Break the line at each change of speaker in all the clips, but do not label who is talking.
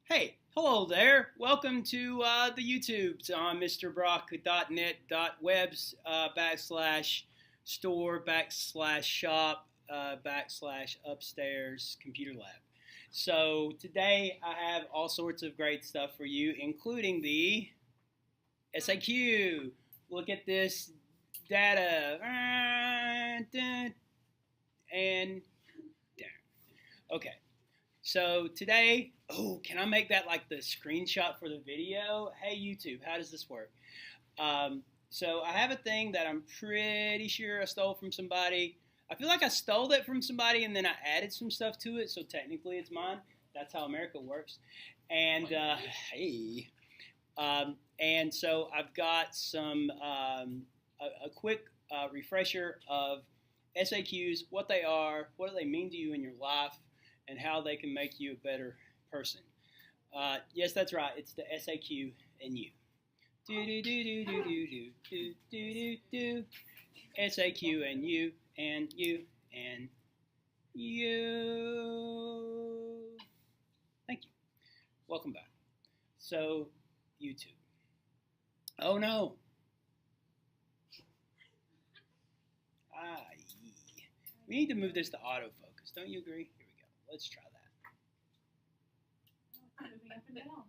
Hey, hello there. Welcome to the YouTubes on mrbrock.net.webs /store /shop /upstairs computer lab. So today I have all sorts of great stuff for you, including the SAQ. Look at this data. And okay. So today, can I make that like the screenshot for the video? Hey YouTube, how does this work? So I have a thing that I'm pretty sure I stole from somebody. I feel like I stole it from somebody and then I added some stuff to it, so technically it's mine. That's how America works. And and so I've got some a quick refresher of SAQs, what they are, what do they mean to you in your life, and how they can make you a better person. Yes, that's right. It's the SAQ and you. Do. SAQ and you and you and you. Thank you. Welcome back. So, YouTube. Oh no. We need to move this to autofocus. Don't you agree? Let's try that.
Moving up and down.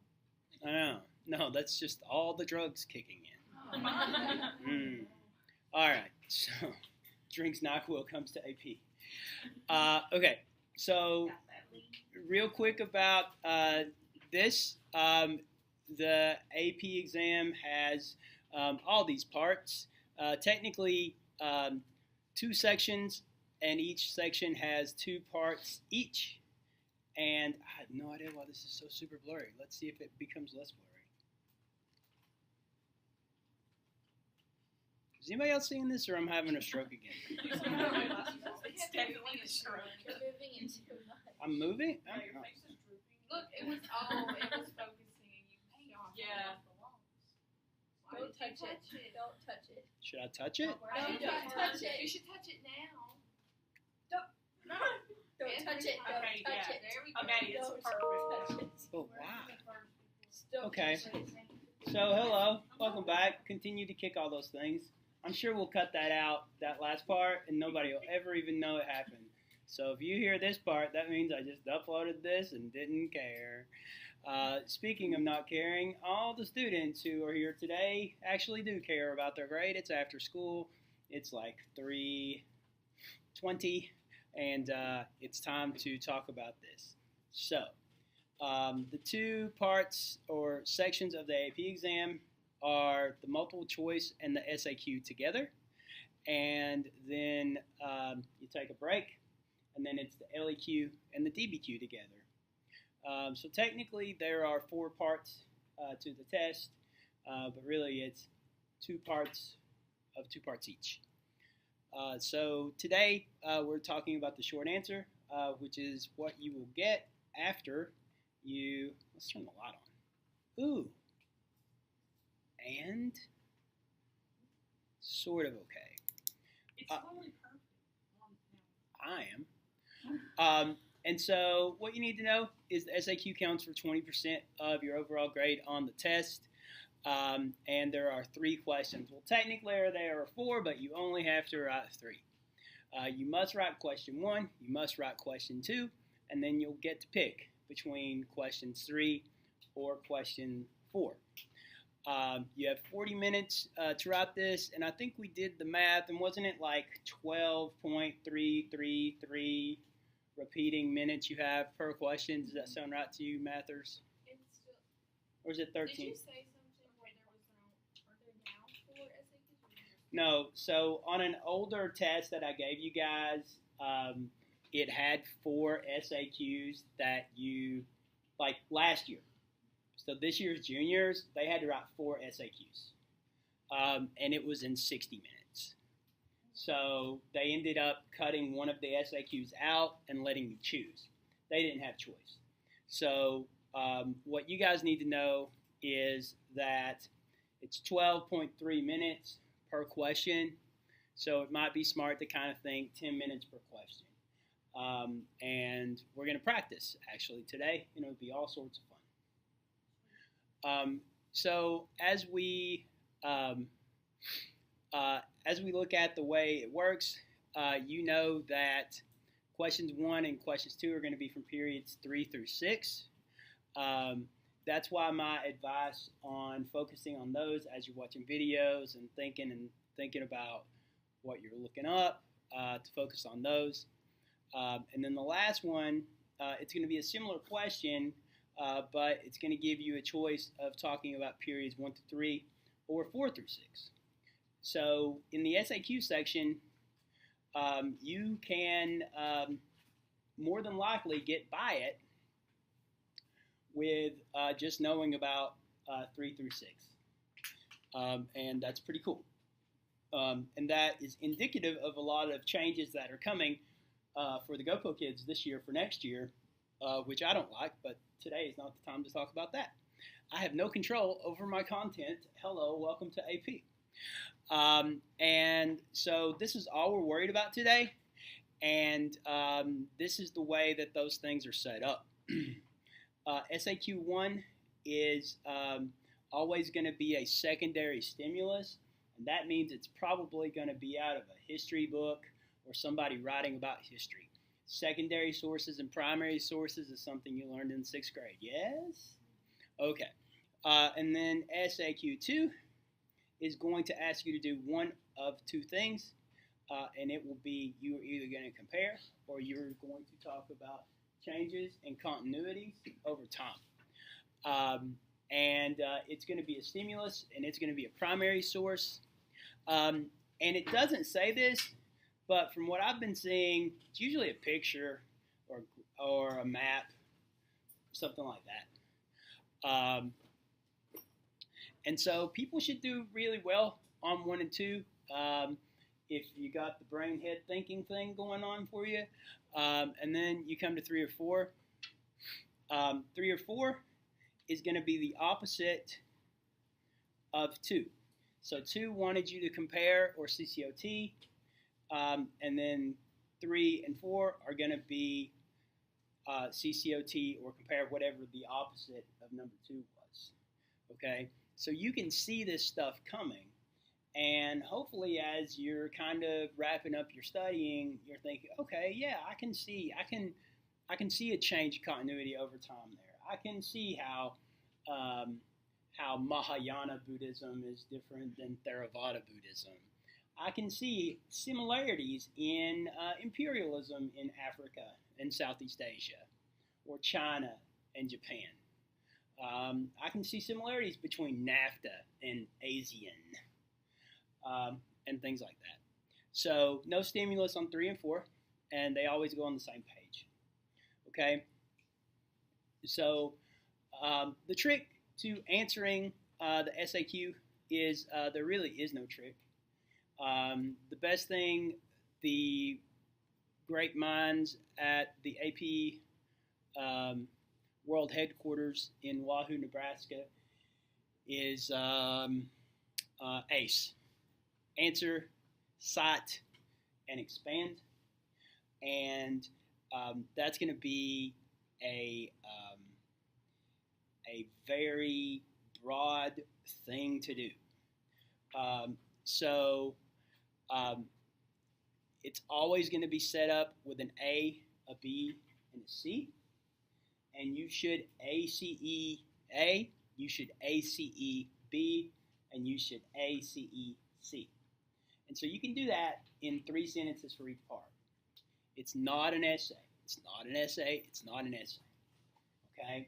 I know. No, that's just all the drugs kicking in. All right. So, drinks NyQuil comes to AP. Okay. So, real quick about this. The AP exam has all these parts. Technically, 2 sections. And each section has 2 parts each. And I have no idea why this is so super blurry. Let's see if it becomes less blurry. Is anybody else seeing this, or I'm having a stroke again?
It's definitely a stroke.
You're moving into
I'm moving?
No, your face is drooping.
Look, it was focusing. You
Yeah.
Don't touch it. Don't touch it.
Should I touch it?
Don't touch it. You should touch it now. Don't touch it. Don't
Okay,
touch
yeah.
it. There we go.
Okay, it's
Don't
perfect.
touch it.
Oh, wow.
Don't
Okay.
touch it.
So, hello. Welcome back. Continue to kick all those things. I'm sure we'll cut that out, that last part, and nobody will ever even know it happened. So if you hear this part, that means I just uploaded this and didn't care. Speaking of not caring, all the students who are here today actually do care about their grade. It's after school. It's like 3:20, and it's time to talk about this. So, the 2 parts or sections of the AP exam are the multiple choice and the SAQ together. And then you take a break, and then it's the LEQ and the DBQ together. So technically there are 4 parts to the test, but really it's 2 parts of 2 parts each. So today we're talking about the short answer, which is what you will get after you, let's turn the light on. Ooh. And sort of okay.
It's totally perfect.
I am. And so what you need to know is the SAQ counts for 20% of your overall grade on the test. And there are 3 questions. Well, technically there are 4, but you only have to write 3. You must write question 1, you must write question 2, and then you'll get to pick between questions 3 or question 4. You have 40 minutes to write this, and I think we did the math, and wasn't it like 12.333 repeating minutes you have per question? Does that sound right to you, mathers? Or is it 13?
Did you say something where there was are there now 4 SAQs?
No, so on an older test that I gave you guys, it had 4 SAQs that you, like last year. So this year's juniors, they had to write 4 SAQs, and it was in 60 minutes. So they ended up cutting one of the SAQs out and letting you choose. They didn't have choice. So what you guys need to know is that it's 12.3 minutes per question. So it might be smart to kind of think 10 minutes per question. And we're going to practice, actually, today, and it'll be all sorts of fun. So as we look at the way it works, you know that questions 1 and questions 2 are going to be from periods 3 through 6. That's why my advice on focusing on those as you're watching videos and thinking about what you're looking up, to focus on those. And then the last one, it's going to be a similar question, but it's going to give you a choice of talking about periods 1 through 3 or 4 through 6. So in the SAQ section, you can more than likely get by it with just knowing about 3 through 6. And that's pretty cool. And that is indicative of a lot of changes that are coming for the GoPo kids this year for next year, which I don't like, but today is not the time to talk about that. I have no control over my content. Hello, welcome to AP. And so this is all we're worried about today, and this is the way that those things are set up. SAQ 1 is always going to be a secondary stimulus, and that means it's probably going to be out of a history book or somebody writing about history. Secondary sources and primary sources is something you learned in 6th grade, yes? Okay. And then SAQ 2 is going to ask you to do one of 2 things, and it will be you're either going to compare or you're going to talk about changes and continuities over time. And it's going to be a stimulus, and it's going to be a primary source. And it doesn't say this, but from what I've been seeing, it's usually a picture or a map, something like that. And so people should do really well on 1 and 2 if you got the brain head thinking thing going on for you. And then you come to 3 or 4. 3 or 4 is going to be the opposite of 2. So 2 wanted you to compare or CCOT, and then 3 and 4 are going to be CCOT or compare, whatever the opposite of number 2 was. Okay? So you can see this stuff coming, and hopefully as you're kind of wrapping up your studying, you're thinking, okay, yeah, I can see a change continuity over time there. I can see how Mahayana Buddhism is different than Theravada Buddhism. I can see similarities in imperialism in Africa and Southeast Asia, or China and Japan. I can see similarities between NAFTA and ASEAN, and things like that. So no stimulus on 3 and 4, and they always go on the same page. Okay? So the trick to answering the SAQ is there really is no trick. The best thing the great minds at the AP World Headquarters in Wahoo, Nebraska is ACE. Answer, cite, and expand. And that's going to be a very broad thing to do. So it's always going to be set up with an A, a B, and a C. And you should ACE A, you should ACE B, and you should ACE C. And so you can do that in 3 sentences for each part. It's not an essay. It's not an essay. It's not an essay. Okay?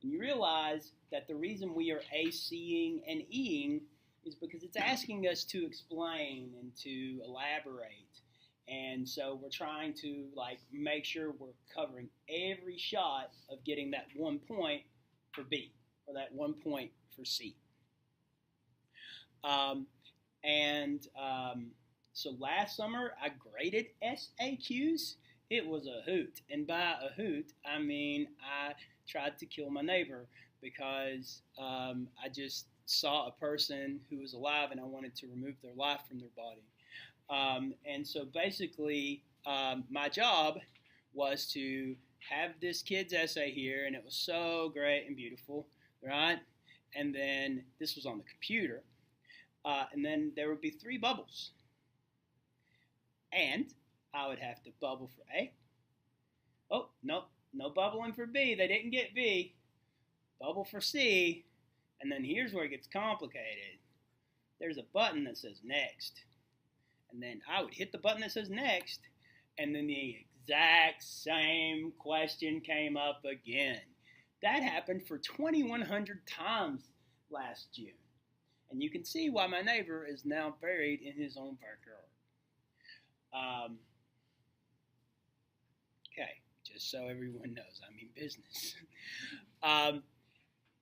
And you realize that the reason we are ACing and Eing is because it's asking us to explain and to elaborate. And so we're trying to make sure we're covering every shot of getting that 1 point for B or that 1 point for C. So last summer I graded SAQs. It was a hoot. And by a hoot, I mean I tried to kill my neighbor because I just saw a person who was alive and I wanted to remove their life from their body. And so basically, my job was to have this kid's essay here, and it was so great and beautiful, right? and then this was on the computer, and then there would be 3 bubbles. And I would have to bubble for A. Oh, no bubbling for B. They didn't get B. Bubble for C. And then here's where it gets complicated. There's a button that says next. And then I would hit the button that says next, and then the exact same question came up again. That happened for 2,100 times last June. And you can see why my neighbor is now buried in his own backyard. Okay, just so everyone knows, I'm in business.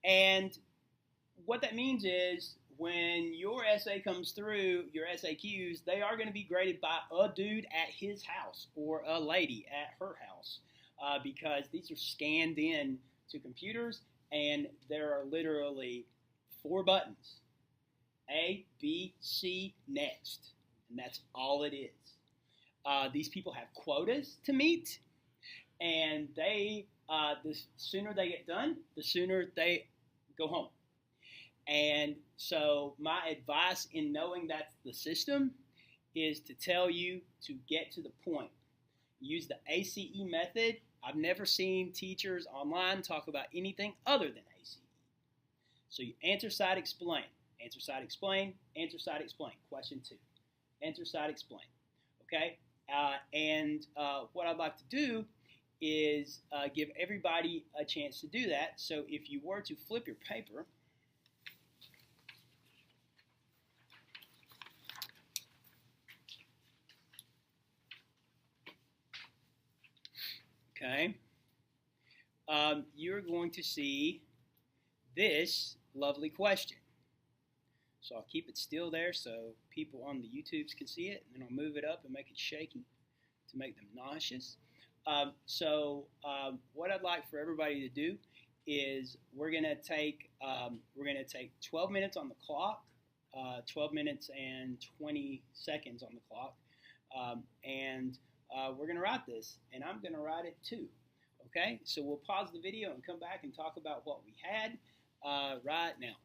And what that means is when your essay comes through, your SAQs, they are going to be graded by a dude at his house or a lady at her house because these are scanned in to computers, and there are literally 4 buttons. A, B, C, next. And that's all it is. These people have quotas to meet, and the sooner they get done, the sooner they go home. And so my advice in knowing that's the system is to tell you to get to the point. Use the ACE method. I've never seen teachers online talk about anything other than ACE. So you answer, cite, explain. Answer, cite, explain. Answer, cite, explain. Question 2. Answer, cite, explain. Okay? What I'd like to do is give everybody a chance to do that. So if you were to flip your paper, okay, you're going to see this lovely question. So I'll keep it still there so people on the YouTubes can see it, and then I'll move it up and make it shaky to make them nauseous. What I'd like for everybody to do is we're gonna take 12 minutes on the clock, 12 minutes and 20 seconds on the clock, and we're gonna write this, and I'm gonna write it too. Okay, so we'll pause the video and come back and talk about what we had right now.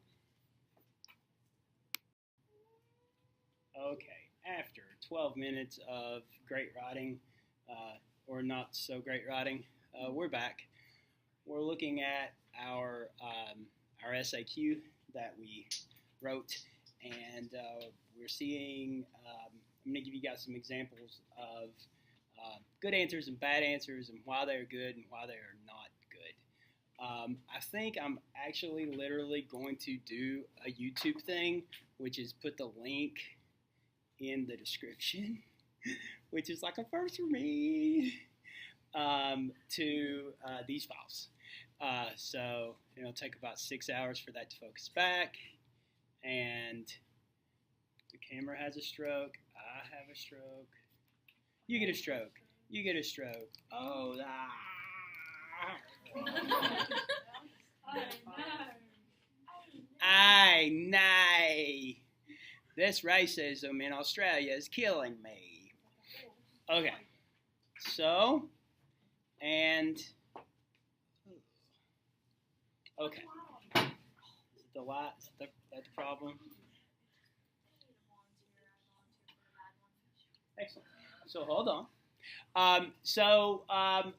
Okay, after 12 minutes of great writing, or not so great writing, we're back. We're looking at our SAQ that we wrote, and we're seeing, I'm going to give you guys some examples of good answers and bad answers and why they're good and why they are not good. I think I'm actually literally going to do a YouTube thing, which is put the link in the description, which is like a first for me, to these files. So it'll take about 6 hours for that to focus back, and the camera has a stroke, I have a stroke, you get a stroke, you get a stroke, oh, I know. This racism in Australia is killing me. Okay, so, and, okay. Is it the light? Is that the problem? Excellent. So hold on.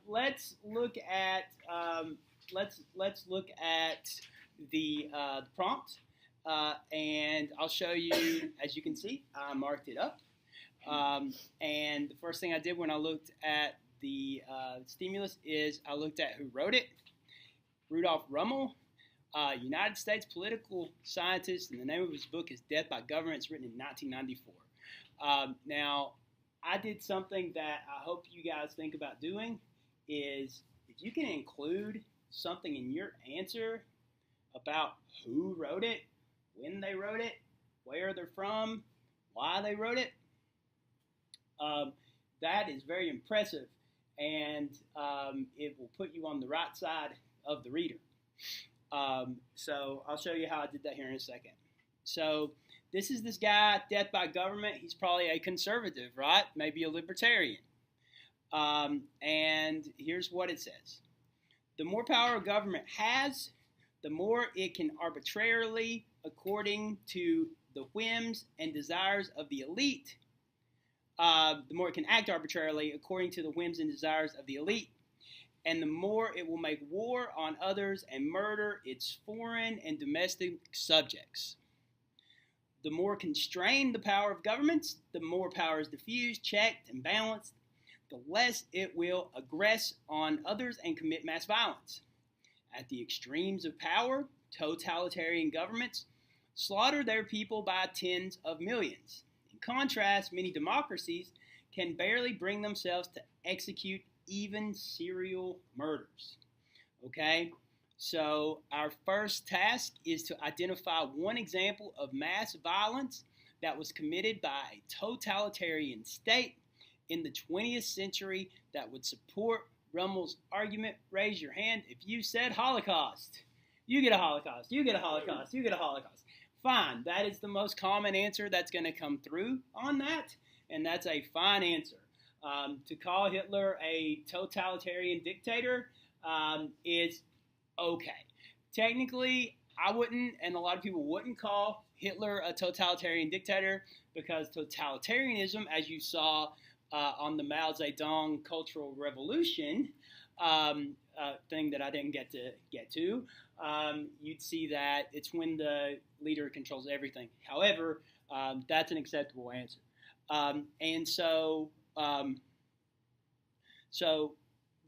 Let's look at the prompt. And I'll show you, as you can see, I marked it up. And the first thing I did when I looked at the stimulus is I looked at who wrote it. Rudolph Rummel, United States political scientist, and the name of his book is Death by Government. It's written in 1994. Now, I did something that I hope you guys think about doing is if you can include something in your answer about who wrote it, when they wrote it, where they're from, why they wrote it. That is very impressive, and it will put you on the right side of the reader. So I'll show you how I did that here in a second. So this is this guy, Death by Government. He's probably a conservative, right? Maybe a libertarian. And here's what it says. The more power a government has, the more it can arbitrarily, according to the whims and desires of the elite, the more it can act arbitrarily according to the whims and desires of the elite, and the more it will make war on others and murder its foreign and domestic subjects. The more constrained the power of governments, the more power is diffused, checked, and balanced, the less it will aggress on others and commit mass violence. At the extremes of power, totalitarian governments slaughter their people by tens of millions. In contrast, many democracies can barely bring themselves to execute even serial murders. Okay? So our first task is to identify one example of mass violence that was committed by a totalitarian state in the 20th century that would support Rummel's argument. Raise your hand if you said Holocaust. You get a Holocaust. You get a Holocaust. You get a Holocaust. Fine. That is the most common answer that's going to come through on that, and that's a fine answer. To call Hitler a totalitarian dictator is okay. Technically, I wouldn't, and a lot of people wouldn't call Hitler a totalitarian dictator, because totalitarianism, as you saw on the Mao Zedong Cultural Revolution thing that I didn't get to, you'd see that it's when the leader controls everything. However, that's an acceptable answer. And so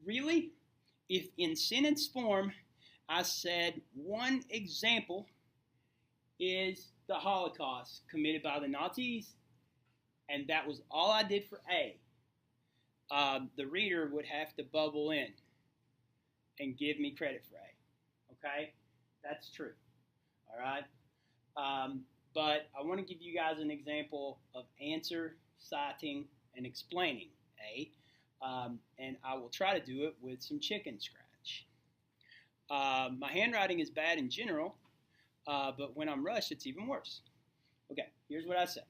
really, if in sentence form I said one example is the Holocaust committed by the Nazis, and that was all I did for A, the reader would have to bubble in and give me credit for A. Okay? That's true. All right? But I want to give you guys an example of answer, citing, and explaining A, and I will try to do it with some chicken scratch. My handwriting is bad in general, but when I'm rushed, it's even worse. Okay, here's what I said.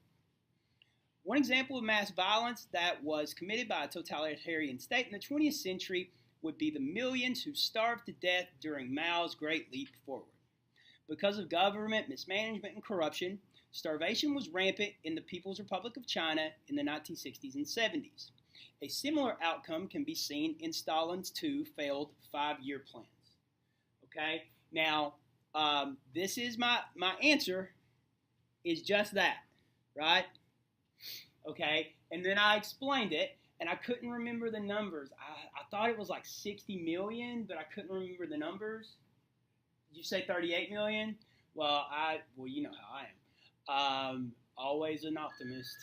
One example of mass violence that was committed by a totalitarian state in the 20th century would be the millions who starved to death during Mao's Great Leap Forward. Because of government mismanagement and corruption, starvation was rampant in the People's Republic of China in the 1960s and 70s. A similar outcome can be seen in Stalin's two failed 5-year plans. Okay, now this is my answer is just that, right? Okay, and then I explained it, and I couldn't remember the numbers. I thought it was like 60 million, but I couldn't remember the numbers. Did you say 38 million? Well, you know how I am. Always an optimist.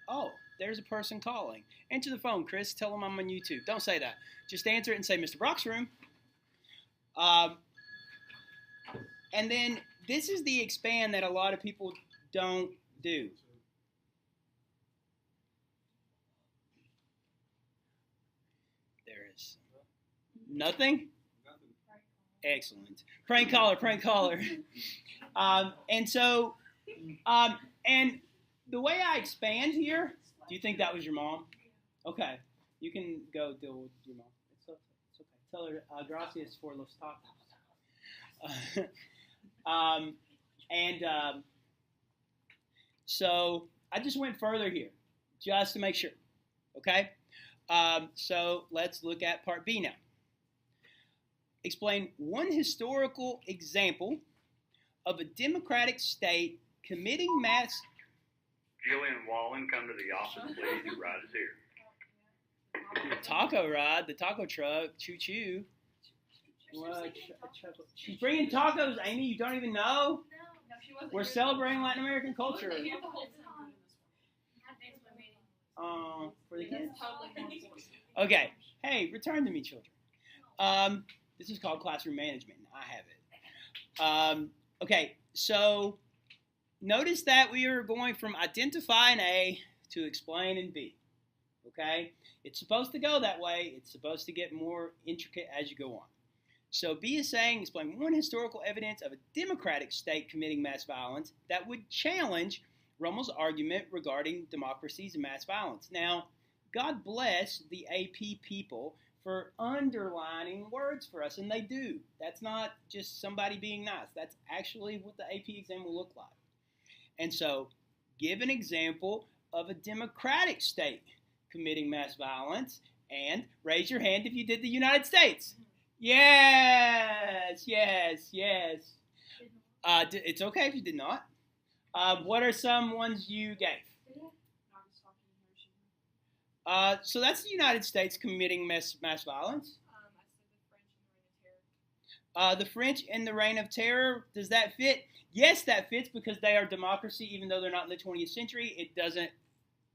Oh, there's a person calling. Answer the phone, Chris. Tell them I'm on YouTube. Don't say that. Just answer it and say, Mr. Brock's room. And then this is the expand that a lot of people don't do. There is nothing? Excellent. Prank caller, prank caller. And so, and the way I expand here, do you think that was your mom? Okay. You can go deal with your mom. It's okay. Tell her, gracias por los tacos. So I just went further here, just to make sure. Okay? So let's look at part B now. Explain one historical example of a democratic state committing mass...
Jillian Wallen, come to the office, please. Your ride is here.
The taco ride, the taco truck, choo-choo. What? She's bringing tacos, Amy. You don't even know?
No, she wasn't.
We're celebrating Latin American culture.
Here the whole time.
For the kids?
Totally.
Okay. Hey, return to me, children. This is called classroom management. I have it. Okay, so notice that we are going from identify in A to explain in B. Okay? It's supposed to go that way. It's supposed to get more intricate as you go on. So B is saying, explain one historical evidence of a democratic state committing mass violence that would challenge Rummel's argument regarding democracies and mass violence. Now, God bless the AP people for underlining words for us, and they do. That's not just somebody being nice. That's actually what the AP exam will look like. And so, give an example of a democratic state committing mass violence, and raise your hand if you did the United States. Yes, yes, yes. It's okay if you did not. What are some ones you gave? So that's the United States committing mass violence.
I said the French and the Reign of Terror.
The French and the Reign of Terror, does that fit? Yes, that fits because they are democracy, even though they're not in the 20th century. It doesn't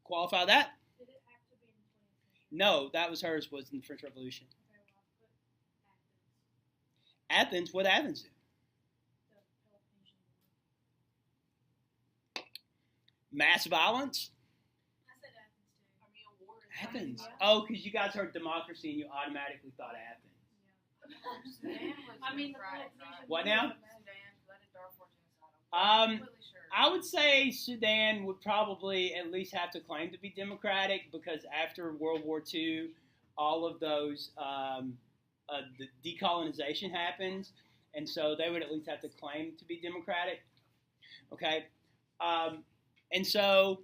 qualify that.
Did it have to be in the 20th century?
No, that was hers, was in the French Revolution.
Okay, well, I put
Athens, what Athens do?
The Peloponnesian War.
Mass violence?
I said Athens too.
I mean, a war is
Athens.
fine.
Oh, because you guys heard democracy and you automatically thought Athens.
I mean, the
What now?
Sudan,
I would say Sudan would probably at least have to claim to be democratic because after World War II, all of those, the decolonization happens, and so they would at least have to claim to be democratic. Okay? And so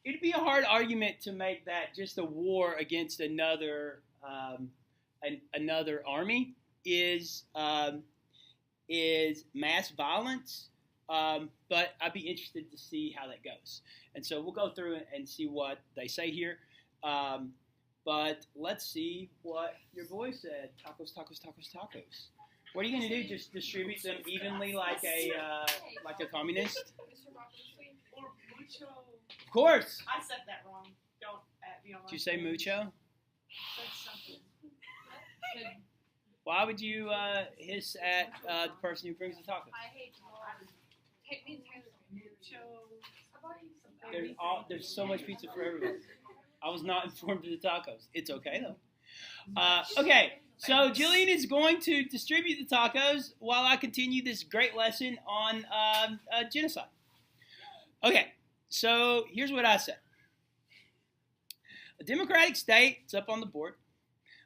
it'd be a hard argument to make that just a war against another another army is mass violence, but I'd be interested to see how that goes. And so we'll go through and see what they say here. But let's see what your boy said. Tacos, tacos, tacos, tacos. What are you going to do? Just distribute them evenly like a communist?
or mucho.
Of course.
I said that wrong. Don't be on my
Did you say mucho?
Said something.
Why would you hiss at the person who brings the tacos?
I hate Take me and Taylor.
Mucho.
There's so much pizza for everyone. I was not informed of the tacos. It's okay though. Okay, so Jillian is going to distribute the tacos while I continue this great lesson on genocide. Okay, so here's what I said. A democratic state, it's up on the board.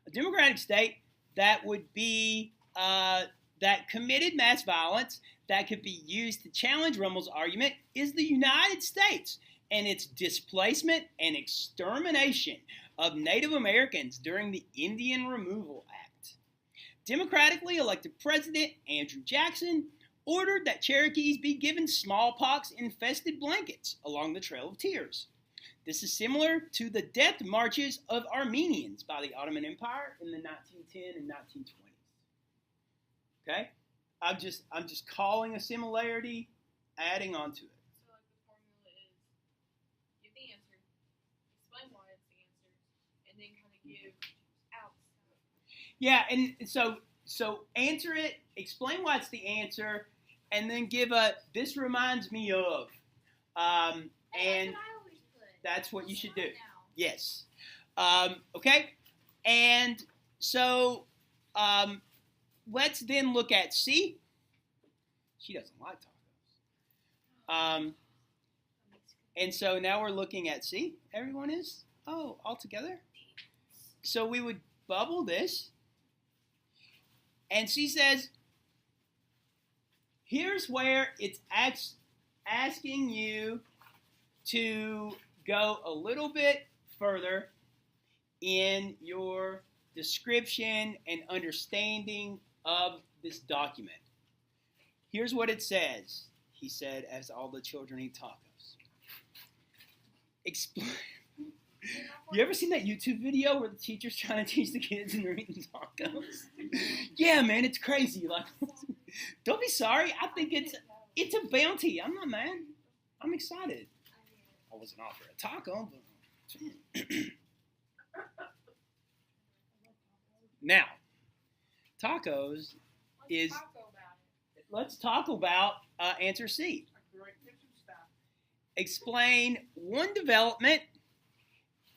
A democratic state that would be that committed mass violence that could be used to challenge Rummel's argument is the United States and its displacement and extermination of Native Americans during the Indian Removal Act. Democratically elected President Andrew Jackson ordered that Cherokees be given smallpox-infested blankets along the Trail of Tears. This is similar to the death marches of Armenians by the Ottoman Empire in the 1910 and 1920s. Okay? I'm just calling a similarity, adding on to it.
So like the formula is give the answer, explain why it's the answer, and then kind of give out.
Yeah, and so answer it, explain why it's the answer, and then give a this reminds me of. And
That's what I always put.
that's what you should do.
Now.
Yes. Okay. And so let's then look at C. She doesn't like tacos. And so now we're looking at C. Everyone is? Oh, all together? So we would bubble this. And C says, here's where it's asking you to go a little bit further in your description and understanding of this document. Here's what it says. He said, as all the children eat tacos. Explain. You ever seen that YouTube video where the teacher's trying to teach the kids and they're eating tacos? Yeah, man, it's crazy. Like, don't be sorry. I think it's a bounty. I'm not mad. I'm excited. I wasn't offered a taco, but now, tacos is. Let's talk about answer C. Explain one development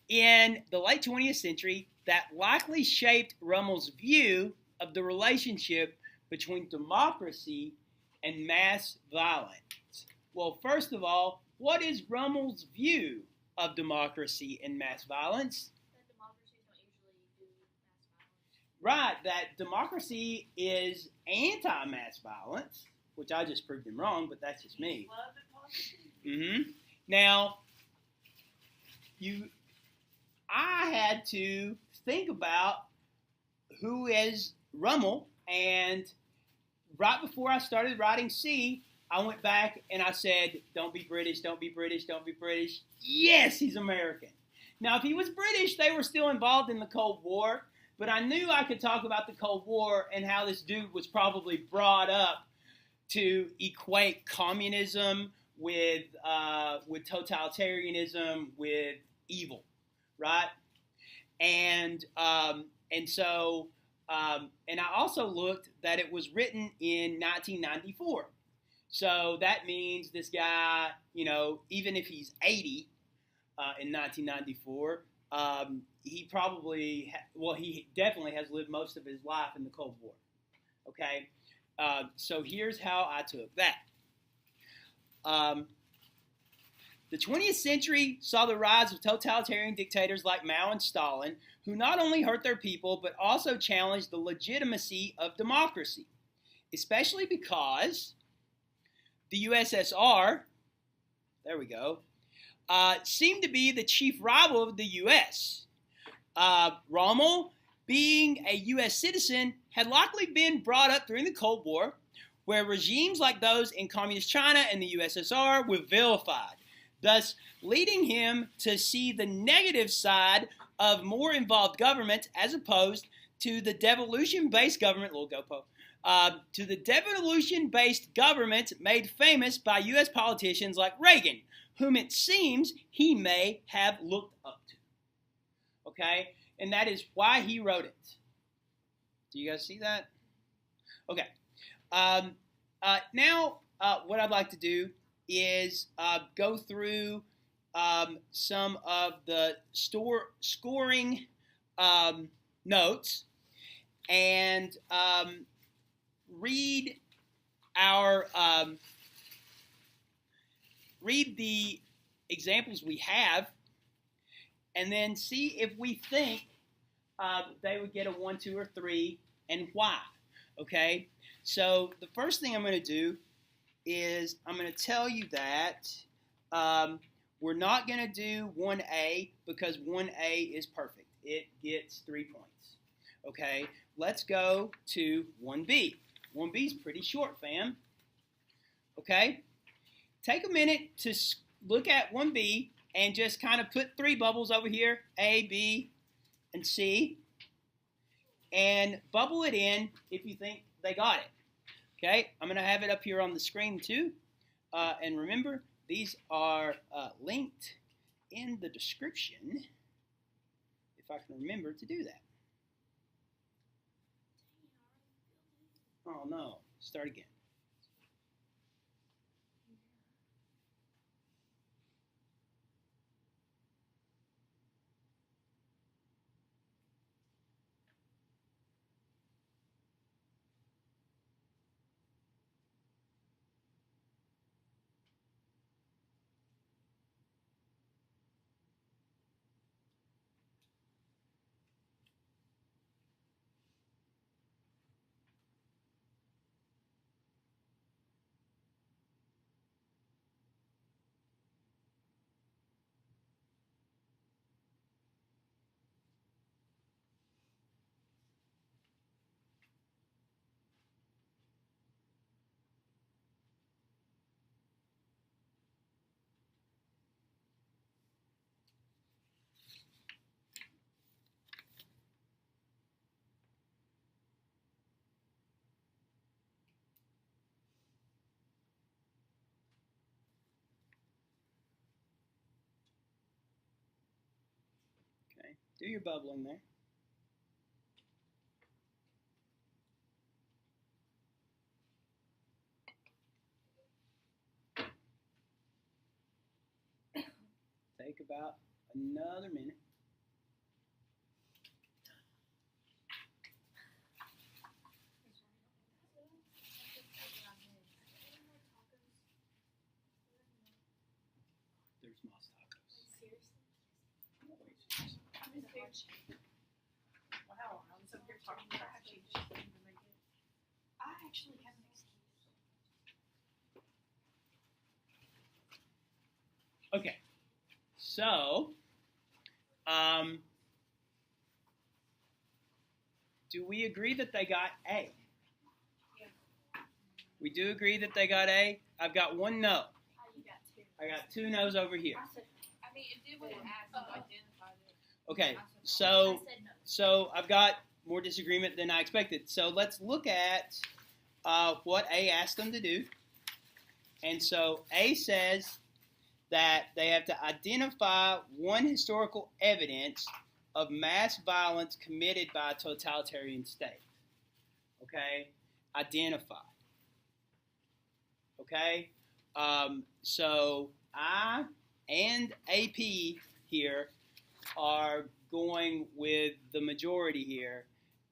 in the late 20th century that likely shaped Rummel's view of the relationship between democracy and mass violence. Well, first of all, what is Rummel's view of democracy and mass violence?
That democracy is
Right, that democracy is anti-mass violence, which I just proved him wrong, but that's just me.
Love it, positive.
Mm-hmm. Now, I had to think about who is Rummel, and right before I started writing C, I went back and I said, don't be British, don't be British, don't be British. Yes, he's American. Now, if he was British, they were still involved in the Cold War, but I knew I could talk about the Cold War and how this dude was probably brought up to equate communism with totalitarianism, with evil, right? And so I also looked that it was written in 1994. So that means this guy, even if he's 80 in 1994, he probably, he definitely has lived most of his life in the Cold War. Okay, so here's how I took that. The 20th century saw the rise of totalitarian dictators like Mao and Stalin, who not only hurt their people, but also challenged the legitimacy of democracy, especially because the USSR, there we go, seemed to be the chief rival of the U.S. Rommel, being a U.S. citizen, had likely been brought up during the Cold War, where regimes like those in Communist China and the USSR were vilified, thus leading him to see the negative side of more involved governments as opposed to the devolution-based government, to the devolution-based government made famous by U.S. politicians like Reagan, whom it seems he may have looked up to. Okay? And that is why he wrote it. Do you guys see that? Okay. Now, what I'd like to do is go through some of the scoring notes and read the examples we have, and then see if we think they would get a 1, 2, or 3, and why. Okay? So the first thing I'm going to do is I'm going to tell you that we're not going to do 1A because 1A is perfect. It gets 3 points. Okay? Let's go to 1B. 1B is pretty short, fam. Okay? Take a minute to look at 1B and just kind of put 3 bubbles over here, A, B, and C, and bubble it in if you think they got it. Okay, I'm going to have it up here on the screen too. And remember, these are linked in the description if I can remember to do that. Oh no, start again. Okay, do your bubbling there. Take about another minute. There's Moss Tacos.
Wow, I was up here talking about actually just things to make it. I actually have an excuse.
Okay. So, do we agree that they got A?
Yeah.
We do agree that they got A. I've got one no.
You got two.
I got two no's over here.
I mean, it did what it asked. You identified it.
Okay.
I said no.
So, so I've got more disagreement than I expected. So let's look at what A asked them to do. And so A says that they have to identify one historical evidence of mass violence committed by a totalitarian state. Okay? Identify. Okay? So I and AP here are going with the majority here,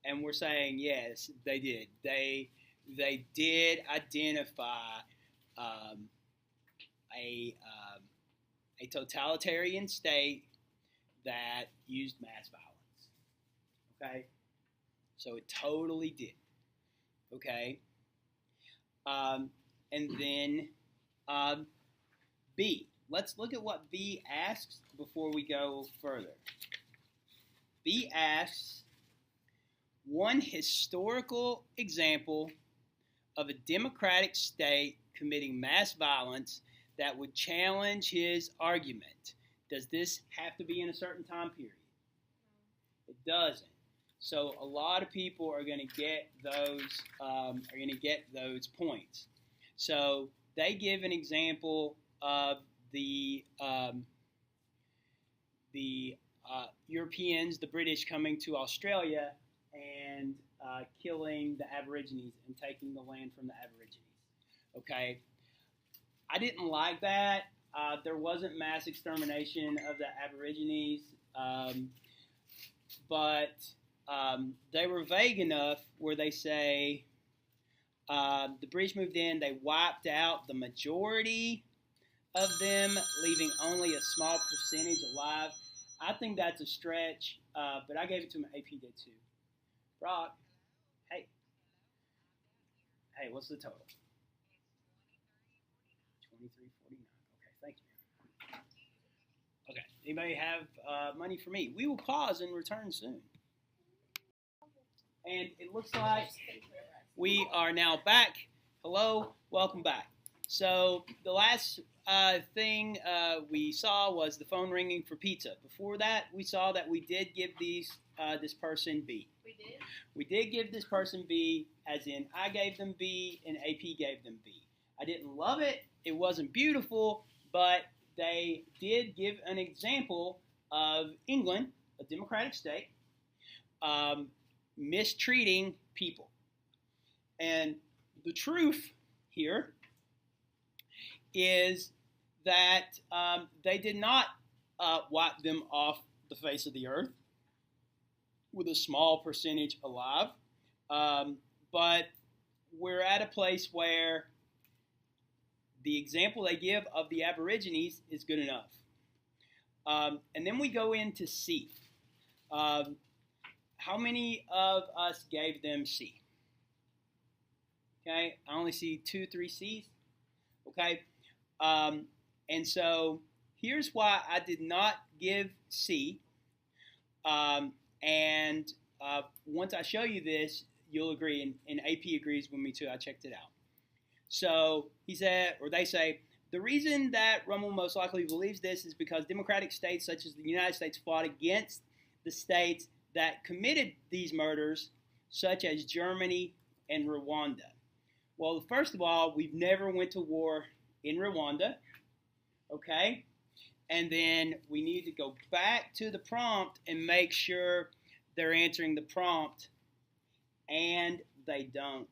and we're saying yes, they did. They did identify a totalitarian state that used mass violence. Okay, so it totally did. Okay, and then B. Let's look at what B asks before we go further. B asks one historical example of a democratic state committing mass violence that would challenge his argument. Does this have to be in a certain time period? It doesn't. So a lot of people are going to get those points. So they give an example of the Europeans, the British, coming to Australia and killing the Aborigines and taking the land from the Aborigines. Okay, I didn't like that. There wasn't mass extermination of the Aborigines, but they were vague enough where they say the British moved in, they wiped out the majority of them, leaving only a small percentage alive. I think that's a stretch, but I gave it to him. AP did too. Brock, hey, what's the total? 23.49. Okay, thank you. Okay, anybody have money for me? We will pause and return soon. And it looks like we are now back. Hello, welcome back. So the last thing we saw was the phone ringing for pizza. Before that, we saw that we did give this person B.
We did?
We did give this person B, as in I gave them B and AP gave them B. I didn't love it. It wasn't beautiful, but they did give an example of England, a democratic state, mistreating people. And the truth here is that they did not wipe them off the face of the earth with a small percentage alive, but we're at a place where the example they give of the Aborigines is good enough. And then we go into C. How many of us gave them C? Okay, I only see 2, 3 C's. Okay, and so here's why I did not give C. And once I show you this, you'll agree, and AP agrees with me too. I checked it out. So he said, or they say, the reason that Rummel most likely believes this is because democratic states such as the United States fought against the states that committed these murders, such as Germany and Rwanda. Well, first of all, we've never went to war in Rwanda, okay? And then we need to go back to the prompt and make sure they're answering the prompt, and they don't.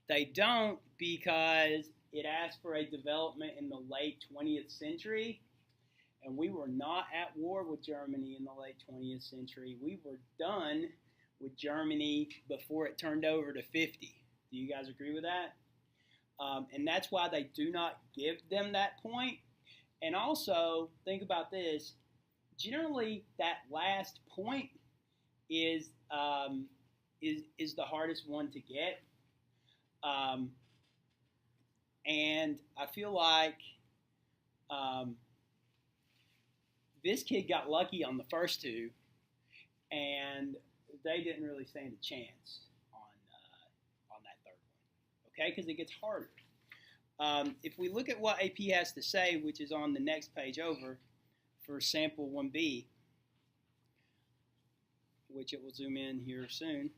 They don't because it asked for a development in the late 20th century, and we were not at war with Germany in the late 20th century. We were done with Germany before it turned over to 50. Do you guys agree with that? And that's why they do not give them that point. And also, think about this. Generally, that last point is the hardest one to get, and I feel like this kid got lucky on the first two, and they didn't really stand a chance on that third one. Okay, because it gets harder. If we look at what AP has to say, which is on the next page over for sample 1B, which it will zoom in here soon,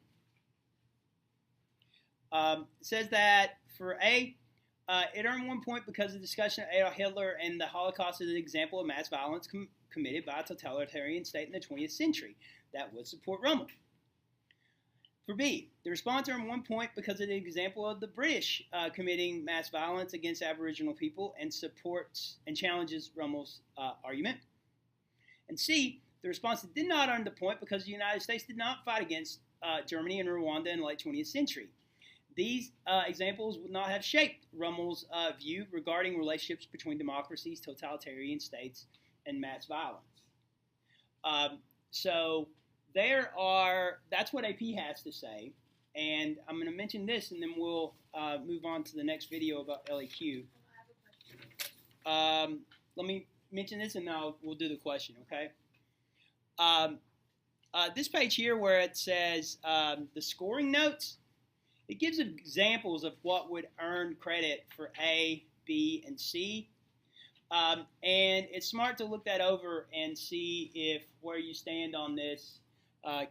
it says that for A, it earned 1 point because the discussion of Adolf Hitler and the Holocaust is an example of mass violence committed by a totalitarian state in the 20th century that would support Rommel. For B, the response earned 1 point because of the example of the British committing mass violence against Aboriginal people and supports and challenges Rommel's argument. And C, the response did not earn the point because the United States did not fight against Germany and Rwanda in the late 20th century. These examples would not have shaped Rommel's view regarding relationships between democracies, totalitarian states, and mass violence. So that's what AP has to say. And I'm going to mention this, and then we'll move on to the next video about LAQ. Let me mention this, and now we'll do the question, okay? This page here where it says the scoring notes, it gives examples of what would earn credit for A, B, and C. And it's smart to look that over and see if where you stand on this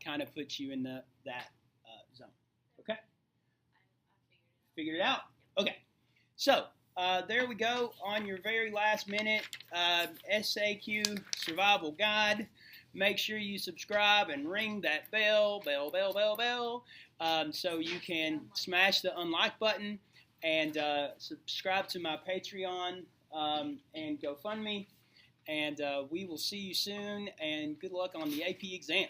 kind of puts you in that zone. Okay? Figured it out? Okay. So there we go on your very last minute SAQ survival guide. Make sure you subscribe and ring that bell, so you can smash the unlike button and subscribe to my Patreon and GoFundMe. And we will see you soon, and good luck on the AP exam.